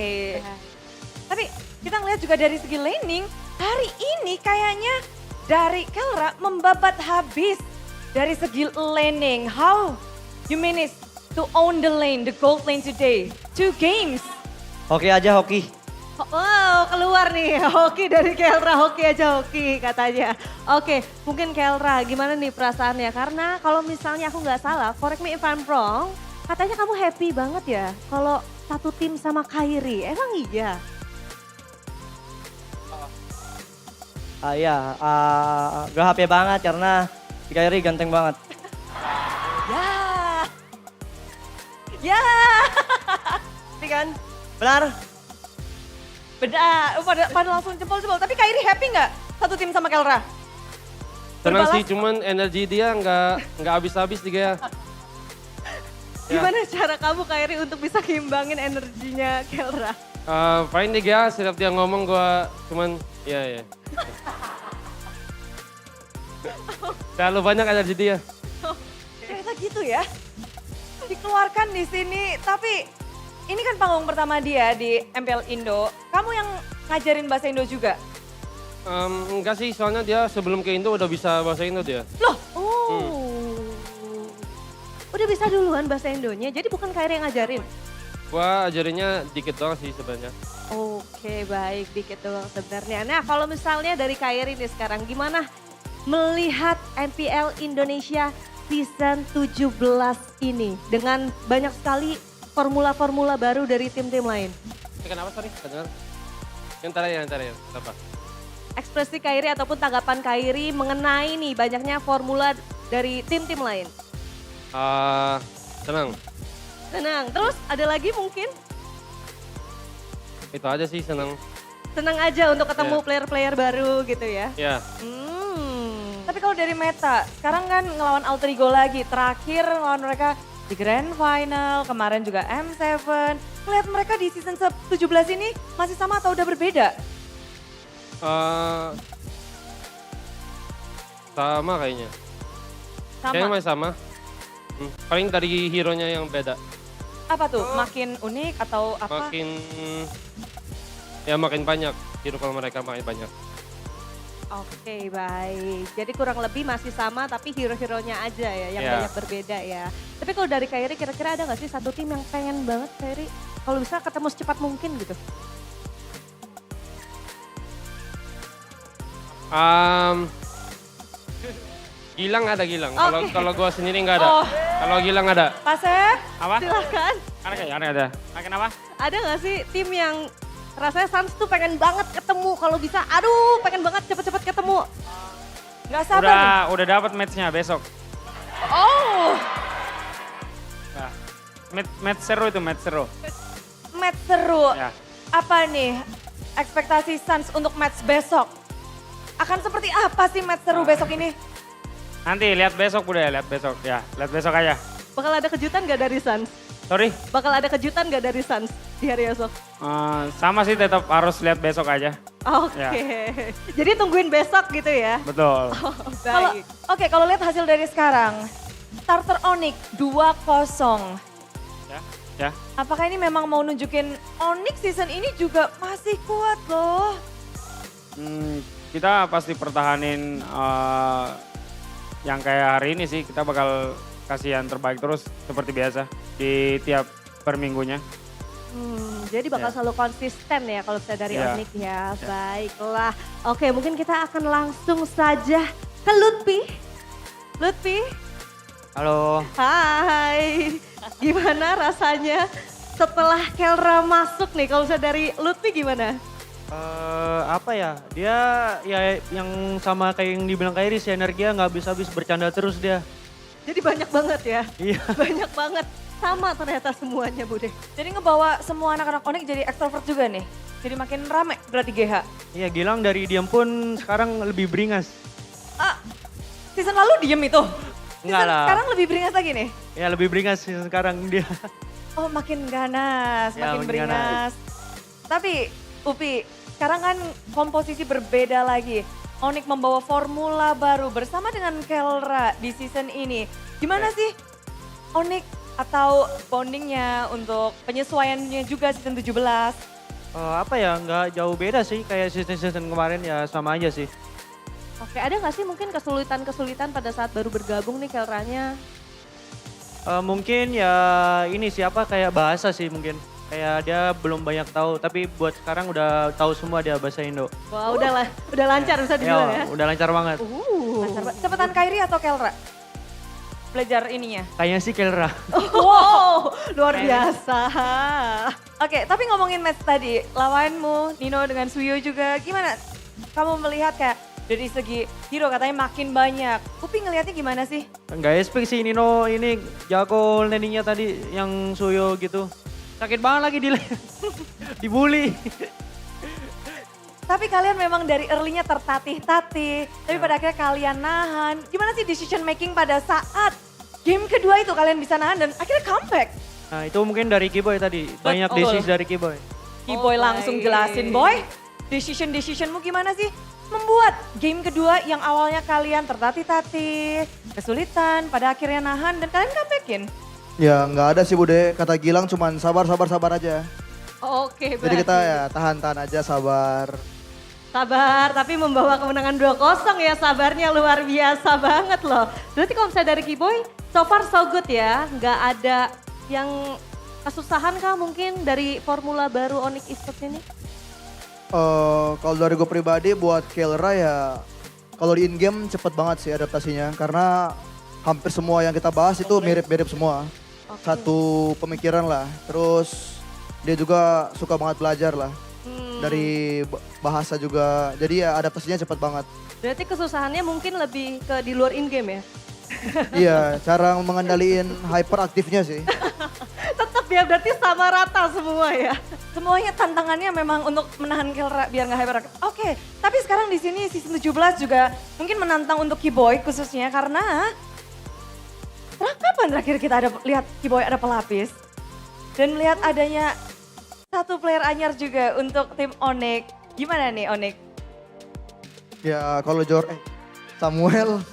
Tapi kita ngelihat juga dari segi laning, hari ini kayaknya dari Kelra membabat habis dari segi laning. How you manage to own the lane, the gold lane today? 2 games. Hoki aja hoki. Wow, keluar nih hoki dari Kelra, hoki aja hoki katanya. Oke, mungkin Kelra gimana nih perasaannya? Karena kalau misalnya aku nggak salah, correct me if I'm wrong, katanya kamu happy banget ya kalau satu tim sama Kairi. Emang iya? Gue happy banget karena si Kyrie ganteng banget. Ya. Tapi kan, benar? Beda, pada langsung jempol-jempol. Tapi Kairi happy nggak satu tim sama Kelra? Senang Berbalas? sih, cuman energi dia nggak habis-habis juga ya. Gimana cara kamu Kairi untuk bisa ngimbangin energinya Kelra? Fine deh ya, setiap dia ngomong gua cuman ya. Terlalu banyak energi dia. Ternyata gitu ya. Dikeluarkan di sini, tapi ini kan panggung pertama dia di MPL Indo. Kamu yang ngajarin bahasa Indo juga? Enggak sih, soalnya dia sebelum ke Indo udah bisa bahasa Indo dia. Loh, udah bisa duluan bahasa Indonya, jadi bukan Kairi yang ngajarin? Gua ajarinnya dikit doang sih sebenarnya. Oke, baik, dikit doang sebenarnya. Nah, kalau misalnya dari Kairi nih sekarang, gimana melihat MPL Indonesia season 17 ini dengan banyak sekali formula-formula baru dari tim-tim lain? Kenapa sorry? Kedengar? Yang terakhir, apa? Ekspresi Kairi ataupun tanggapan Kairi mengenai nih banyaknya formula dari tim-tim lain. Senang. Senang. Terus ada lagi mungkin? Itu aja sih senang. Senang aja untuk ketemu Iya. player-player baru gitu ya. Ya, Tapi kalau dari meta, sekarang kan ngelawan Alter Ego lagi. Terakhir ngelawan mereka di Grand Final, kemarin juga M7. Ngeliat mereka di season 17 ini masih sama atau udah berbeda? sama kayaknya. Sama. Kayaknya masih sama. Paling dari hero-nya yang beda. Apa tuh? Makin unik atau apa? Makin banyak. Hero kalau mereka makin banyak. Oke, baik. Jadi kurang lebih masih sama tapi hero-heronya aja ya yang Iya. banyak berbeda ya. Tapi kalau dari Kairi kira-kira ada gak sih satu tim yang pengen banget Kairi kalau bisa ketemu secepat mungkin gitu? Gilang ada Gilang. Oke. Kalau gua sendiri nggak ada. Oh. Kalau Gilang ada. Pasep, Apa? silahkan. Ada. Kenapa? Ada gak sih tim yang rasanya Suns tuh pengen banget ketemu kalau bisa, aduh pengen banget cepet-cepet ketemu. Gak sabar nih. Udah dapat matchnya besok. Oh, Nah, match seru itu, match seru. match seru. Ya. Apa nih ekspektasi Suns untuk match besok? Akan seperti apa sih match seru besok ini? Nanti lihat besok udah, lihat besok ya. Lihat besok aja. Bakal ada kejutan gak dari Suns? Sorry. Bakal ada kejutan gak dari Suns di hari esok? Sama sih tetap harus lihat besok aja. Oke, Ya. jadi tungguin besok gitu ya? Betul. Kalau kalau lihat hasil dari sekarang, starter Onyx 2-0. Ya. Apakah ini memang mau nunjukin Onyx season ini juga masih kuat loh? Kita pasti pertahanin yang kayak hari ini sih. Kita bakal kasih yang terbaik terus seperti biasa di tiap per minggunya. Jadi bakal Ya. selalu konsisten ya kalau saya dari Ya. Onyx ya. Baiklah. Oke, mungkin kita akan langsung saja ke Lutfi. Lutfi, Halo, hai. Gimana rasanya setelah Kelra masuk nih? Kalau saya dari Lutfi gimana? apa ya? Dia ya yang sama kayak yang dibilang Kak Iris, energinya nggak habis-habis, bercanda terus dia. Jadi banyak banget ya? Iya. Banyak banget. Sama ternyata semuanya Bude. Jadi ngebawa semua anak-anak Onyx jadi extrovert juga nih? Jadi makin rame berarti GH? Iya, Gilang dari diam pun sekarang lebih beringas. Ah, season lalu diem itu? Enggak lah. Sekarang lebih beringas lagi nih? Ya lebih beringas sih sekarang dia. Oh makin ganas, Ya, makin makin beringas. Tapi Upi, sekarang kan komposisi berbeda lagi. Onyx membawa formula baru bersama dengan Kelra di season ini. Gimana sih Onyx atau bondingnya untuk penyesuaiannya juga season 17? Apa ya, nggak jauh beda sih kayak season kemarin, ya sama aja sih. Oke, ada nggak sih mungkin kesulitan-kesulitan pada saat baru bergabung nih Kelranya? Mungkin ya ini siapa kayak bahasa sih mungkin. Kayak dia belum banyak tahu, tapi buat sekarang udah tahu semua dia bahasa Indo. Wah, udah lancar bisa dibilang ya. Udah lancar banget. Lancar banget. Cepetan Kairi atau Kelra? Belajar ininya. Kayaknya sih Kelra. Wow, luar biasa. Oke, tapi ngomongin match tadi, lawanmu Nino dengan Suyo juga gimana? Kamu melihat kayak dari segi hero katanya makin banyak. Upi ngelihatnya gimana sih? Nggak expect sih Nino ini jago landingnya tadi yang Suyo gitu. Sakit banget lagi dibully. Tapi kalian memang dari early-nya tertatih-tatih, tapi pada akhirnya kalian nahan. Gimana sih decision making pada saat game kedua itu kalian bisa nahan dan akhirnya comeback? Nah itu mungkin dari Kiboy tadi, banyak Betul. decision dari Kiboy. Kiboy langsung jelasin, boy. Decisionmu gimana sih? Membuat game kedua yang awalnya kalian tertatih-tatih, kesulitan, pada akhirnya nahan dan kalian comebackin. Ya nggak ada sih Bude, kata Gilang cuman sabar aja. Oke, Jadi kita ya tahan-tahan aja, sabar. Sabar, tapi membawa kemenangan 2-0 ya, sabarnya luar biasa banget loh. Berarti kalau misalnya dari Kiboy, so far so good ya, nggak ada yang kesusahan kah mungkin dari formula baru Onyx Esports ini? Kalau dari gue pribadi buat Kelra ya, kalau di in game cepet banget sih adaptasinya, karena hampir semua yang kita bahas itu mirip-mirip semua. Oke. Satu pemikiran lah, terus dia juga suka banget belajar lah. Dari bahasa juga, jadi ya adaptasinya cepet banget. Berarti kesusahannya mungkin lebih ke di luar in game ya? Iya, cara mengendaliin hyperaktifnya sih. Tetap biar berarti sama rata semua ya. Semuanya tantangannya memang untuk menahan Kelra biar nggak hyper. Oke, tapi sekarang di sini season 17 juga mungkin menantang untuk Keyboy khususnya karena kapan terakhir kita ada lihat Keyboy ada pelapis dan melihat adanya satu player anyar juga untuk tim Onyx. Gimana nih Onyx? Ya kalau Samuel,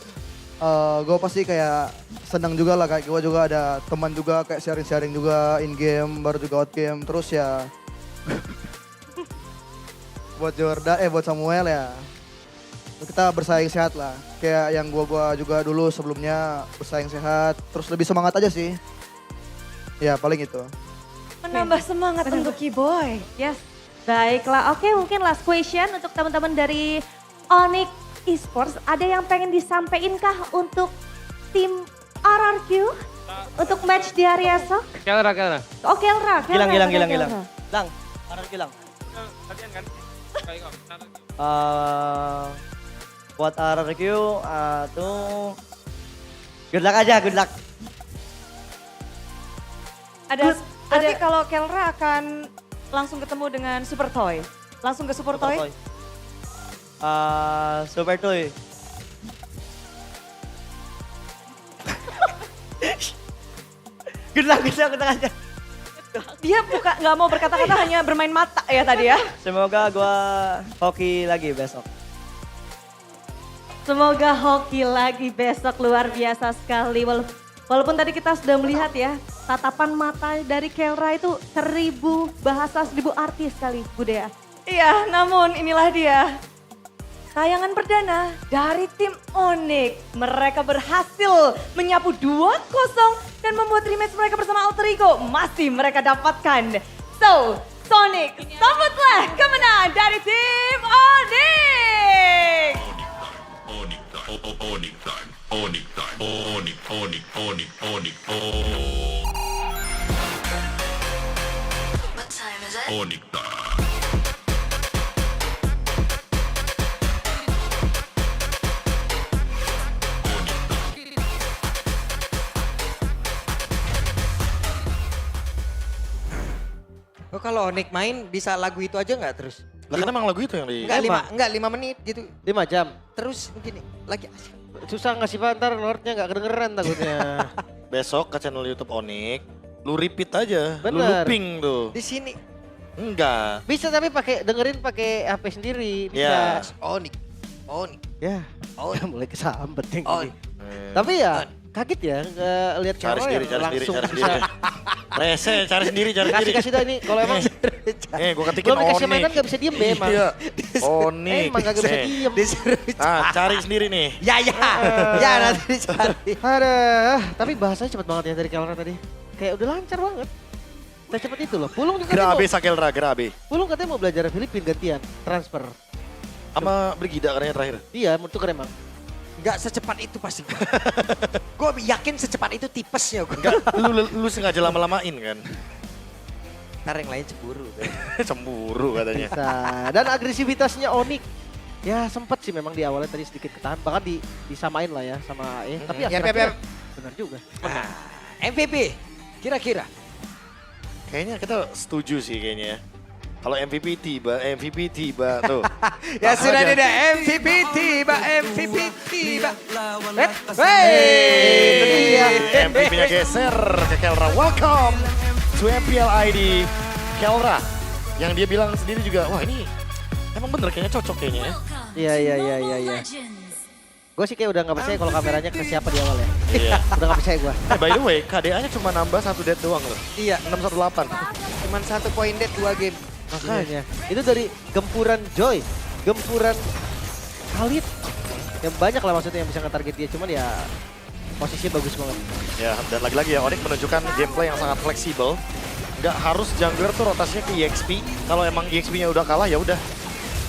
gue pasti kayak senang juga lah, kayak gue juga ada teman juga kayak sharing-sharing juga in game, baru juga out game, terus ya buat buat Samuel ya kita bersaing sehat lah, kayak yang gua juga dulu sebelumnya bersaing sehat, terus lebih semangat aja sih, ya paling itu. Menambah semangat untuk Keyboy. Yes. Baiklah, oke mungkin last question untuk teman-teman dari Onyx Esports. Ada yang pengen disampaikan kah untuk tim RRQ untuk match di hari esok? Kelra. Oh Kelra. Gilang. Kelra. Lang, harus Gilang. Latihan kan? Buat RRQ tuh good luck aja, good luck. Ada kalau Kelra akan langsung ketemu dengan Super Toy. Langsung ke Super Toy? Super Toy. Good luck aja. Dia nggak mau berkata-kata, hanya bermain mata ya tadi ya. Semoga gua hoki lagi besok. Semoga hoki lagi besok, luar biasa sekali. Walaupun tadi kita sudah melihat ya, tatapan mata dari Kelra itu 1000 bahasa 1000 arti sekali, Budaya. Iya, namun inilah dia. Tayangan perdana dari tim Onyx. Mereka berhasil menyapu 2-0 dan membuat rematch mereka bersama Alter Ego masih mereka dapatkan. So, Sonic, sambutlah kemenangan dari tim Onyx. Oh, kalau Onyx main bisa lagu itu aja nggak terus? Lah kan emang lagu itu yang di... Enggak 5 menit gitu. 5 jam. Terus mungkin lagi asik. Susah ngasih Pak, ntar Lordnya nggak kedengeran takutnya. Besok ke channel YouTube Onyx, lu repeat aja, lu Bener. looping tuh. Di sini Enggak. Bisa tapi dengerin pakai HP sendiri. Ya. Bisa. Onyx. Ya. Mulai kesambet yang Oh. gini. Tapi ya kaget ya lihat Cari Kelra sendiri, yang cari sendiri, langsung cari bisa sendiri. Rese, cari sendiri. kasih dah ini kalau emang Gue ketikin belum dikasih mainan Onyx. gak bisa diem be emang. Iya. Onyx. Emang gak bisa Nih. diem. Cari sendiri nih. Ya nanti dicari. Aduh, tapi bahasanya cepet banget ya dari Kelra tadi. Kayak udah lancar banget. Udah cepet itu loh. Pulung juga Gerabe Sakelra, Gerabe. Pulung katanya mau belajar Filipina gantian, transfer. Sama Brigida katanya terakhir. Iya, tukar emang. Enggak secepat itu pasti. Gue yakin secepat itu tipesnya gue. Enggak, lu sengaja lama-lamain kan. Ntar yang lain cemburu. Cemburu katanya. Bisa. Dan agresivitasnya Onyx. Ya sempet sih memang di awalnya tadi sedikit ketahan. Bahkan disamain lah ya sama Tapi Yap. akhirnya benar juga. MVP kira-kira. Kayaknya kita setuju sih kayaknya. Kalau MVP tiba tuh. Ya Langsung sudah aja. ada MVP tiba. Itu dia. MVP-nya geser ke Kelra. Welcome to MPL ID Kelra. Yang dia bilang sendiri juga, wah ini emang bener kayaknya cocok kayaknya ya. Iya. Gue sih kayak udah gak percaya kalau kameranya ke siapa di awal ya. Iya. Udah gak percaya gue. By the way, KDA-nya cuma nambah 1 dead doang loh. Iya. 618. Cuman 1 poin dead 2 game. Makanya. Itu dari gempuran Joy. Gempuran Khalid. Yang banyak lah maksudnya yang bisa nge-target dia. Cuman ya posisinya bagus banget. Ya, dan lagi-lagi ya Onyx menunjukkan gameplay yang sangat fleksibel. Nggak harus jungler tuh rotasinya ke EXP. Kalau emang EXP-nya udah kalah ya udah.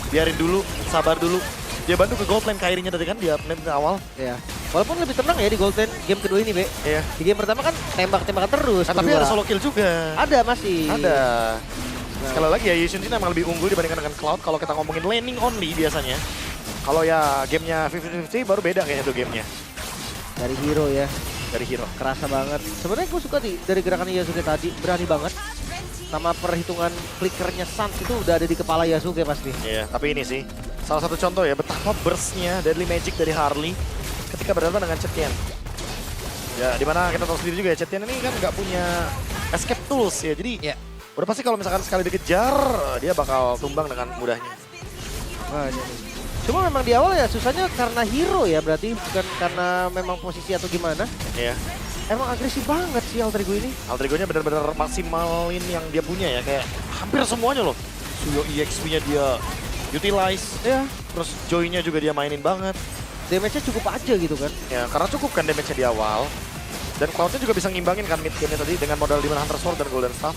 Biarin dulu, sabar dulu. Dia bantu ke gold lane Kairinya tadi kan di menit awal. Ya. Walaupun lebih tenang ya di Gold Lane game kedua ini, Be. Iya. Di game pertama kan tembak-tembakan terus. Nah, tapi berdua. ada solo kill juga. Ada masih. Ada. Sekali lagi ya, Yushin Shin emang lebih unggul dibandingkan dengan Cloud kalau kita ngomongin laning only biasanya. Kalau ya gamenya 50-50 baru beda kayaknya tuh gamenya. Dari hero ya. dari Hero. Kerasa banget. Sebenarnya gue suka dari gerakan Yasuke tadi, berani banget. Sama perhitungan flickernya Sans itu udah ada di kepala Yasuke pasti. Iya, tapi ini sih salah satu contoh ya betapa burst-nya Deadly Magic dari Harley ketika berhadapan dengan Chetien. Ya, dimana kita tahu sendiri juga ya Chetien ini kan nggak punya escape tools ya, jadi udah pasti kalau misalkan sekali dikejar dia bakal tumbang dengan mudahnya. Wah, cuma memang di awal ya susahnya karena hero ya, berarti bukan karena memang posisi atau gimana. Iya. Emang agresif banget sih Alter Ego ini. Alter Ego-nya benar-benar maksimalin yang dia punya ya, kayak hampir semuanya loh. Suyo EXP-nya dia utilize, Ya, terus Joy-nya juga dia mainin banget. damage-nya cukup aja gitu kan. Ya, karena cukup kan damage-nya di awal. Dan Cloud-nya juga bisa ngimbangin kan mid game-nya tadi dengan modal Demon Hunter Sword dan Golden Staff.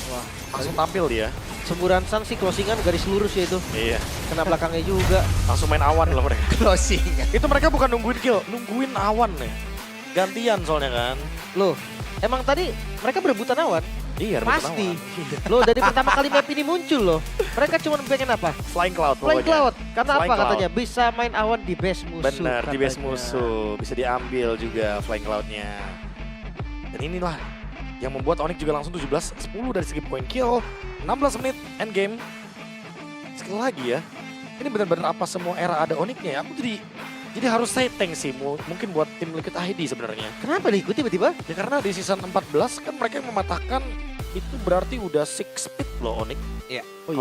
Wah, langsung tampil dia. Semburan Sans sih closingan garis lurus ya itu. Iya, Kena belakangnya juga. langsung main awan loh mereka. Closing. Itu mereka bukan nungguin kill, nungguin awan nih. Gantian soalnya kan. Loh, emang tadi mereka berebutan awan? Iya, rebutan Pasti. awan. Loh, dari pertama kali map ini muncul loh. Mereka cuma pengen apa? Flying Cloud Flying pokoknya. Cloud. Karena Flying apa Cloud. katanya? Bisa main awan di base musuh. Bener, di base katanya. musuh. Bisa diambil juga Flying Cloud-nya. Dan inilah yang membuat Onyx juga langsung 17-10 dari segi point kill. 16 menit endgame. Sekali lagi ya, ini benar-benar apa semua era ada Onyx-nya ya. Aku jadi harus say thanks sih mungkin buat tim Liquid ID sebenarnya. Kenapa diikuti tiba-tiba? Ya karena di season 14 kan mereka yang mematahkan itu berarti udah 6 speed loh Onyx. Iya. Oh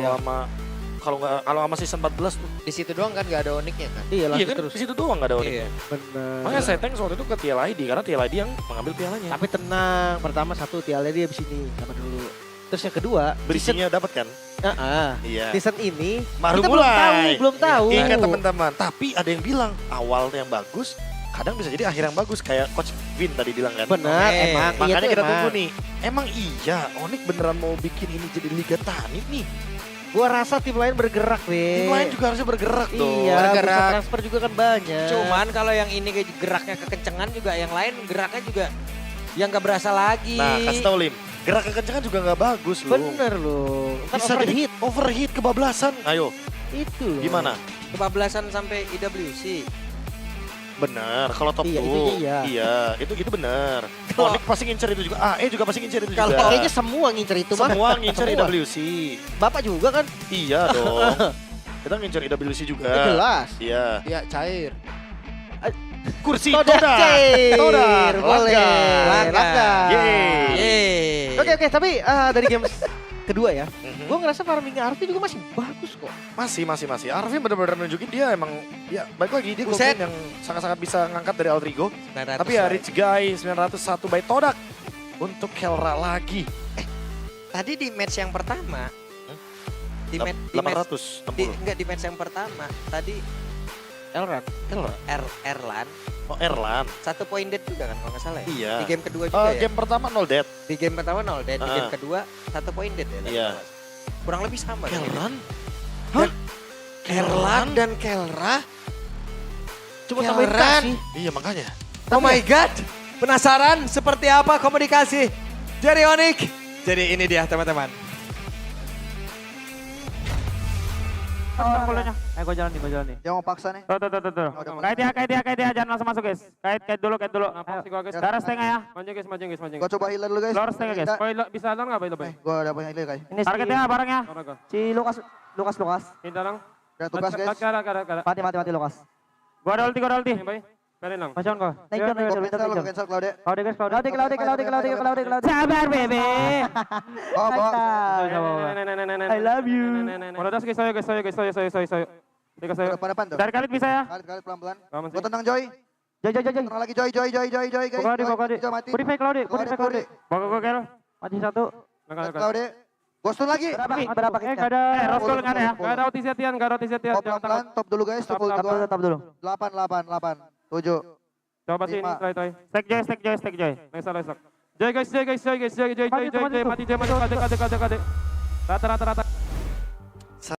Kalau iya. kalau sama season 14 tuh. Di situ doang kan gak ada uniknya kan? Iya, Iya lanjut kan terus. di situ doang gak ada Onyx. Iya. Bener. Makanya saya thanks waktu itu ke TLID karena TLID yang mengambil pialanya. Tapi tenang, pertama satu tialnya dia di sini sama dulu. Terus yang kedua, berisinya dapat kan? Iya. season ini Baru kita mulai. belum tahu. Ingat teman-teman, tapi ada yang bilang awal yang bagus, kadang bisa jadi akhir yang bagus kayak Coach Vin tadi bilang kan. Benar, Oke. emang. Makanya iya tuh kita emang. tunggu nih. Emang iya, Onyx beneran mau bikin ini jadi Liga Tani nih. Gua rasa tim lain bergerak, Tim lain juga harusnya bergerak dong. Iya, bisa bergerak. transfer juga kan banyak. Cuman kalau yang ini kayak geraknya kekencengan juga, yang lain geraknya juga yang gak berasa lagi. Nah, kasih tau Lim, gerak kekencangan juga nggak bagus loh. Bener loh. Kan Bisa jadi overheat. overheat kebablasan. Ayo, Itu loh. gimana? Kebablasan sampai IWC. Bener, kalau top Iya, 2. itu iya. Iya, itu bener. Kalau- Onyx pasti ngincer itu juga. AE juga pasti ngincer itu Kalau- juga. Kayaknya semua ngincer itu mah. Semua ngincer Semua. IWC. Bapak juga kan? Iya dong. Kita ngincer IWC juga. Jelas. Iya. Ya cair. Kursi Toda Toda. cair. Toda. Boleh. Langgar. Langgar. Yeay. Yeay. Oke, tapi dari game kedua ya, Mhm. gue ngerasa farmingnya Arfi juga masih bagus kok. Masih. Arvin benar-benar nunjukin dia emang ya baik lagi dia Buset. golden yang sangat-sangat bisa ngangkat dari Altrigo. 900 Tapi ya Rich Guy 901 by Todak untuk Kelra lagi. Tadi di match yang pertama. Di match 860. enggak di match yang pertama. Tadi Elran. Kelra. Erlan Oh Erlan. 1 point dead juga kan kalau nggak salah ya. Iya. Di game kedua juga ya. Game pertama 0 dead. Di game pertama 0 dead, di game Ah. kedua 1 point dead ya. Iya. Kurang lebih sama. kan? Kelran? Erlan dan Kelra. Cuma Kelran. tambahin kasih. Iya makanya. Oh my god. Penasaran seperti apa komunikasi dari Onyx? Jadi ini dia teman-teman. Bolanya. Gue jalan nih. Yang mau paksa nih. Tuh. Kait dia, jangan langsung masuk guys. Kait dulu. Apa sih gua guys? Darah setengah ya. Maju guys. Gua coba healer dulu guys. Lo harus setengah guys. Boy, bisa lang nggak Boy? Gua udah punya healer guys. Ini si, Targetnya barangnya. Orang kau. si Lukas. Minta lang. Udah tugas guys. Kada. Mati Lukas. Gua ada ulti. Nih Boy, pelin lang. Macam kau. Gua cancel Claude. Claude. Sabar bebe. Oh, I love you. Kalau das guys, saya. Tiga saya. depan tuh. Dari Khalid bisa ya. Kali pelan-pelan. Aman sih. Gua tenang Joy. Joy. Tenang lagi Joy guys. Claude. Joy mati. Purify Claude. Bawa Kel. Mati satu. Claude. Gua stun lagi. Berapa Eh gak ada. Roscoe nggak ada ya. Gak ada otisiatian. Oh, pelan-pelan top dulu guys. Top dulu. Tetap dulu. 8. 7. Coba sini, Lima. try. Stack Joy. Lesak. Joy guys. Mati Joy. Kade. Rata.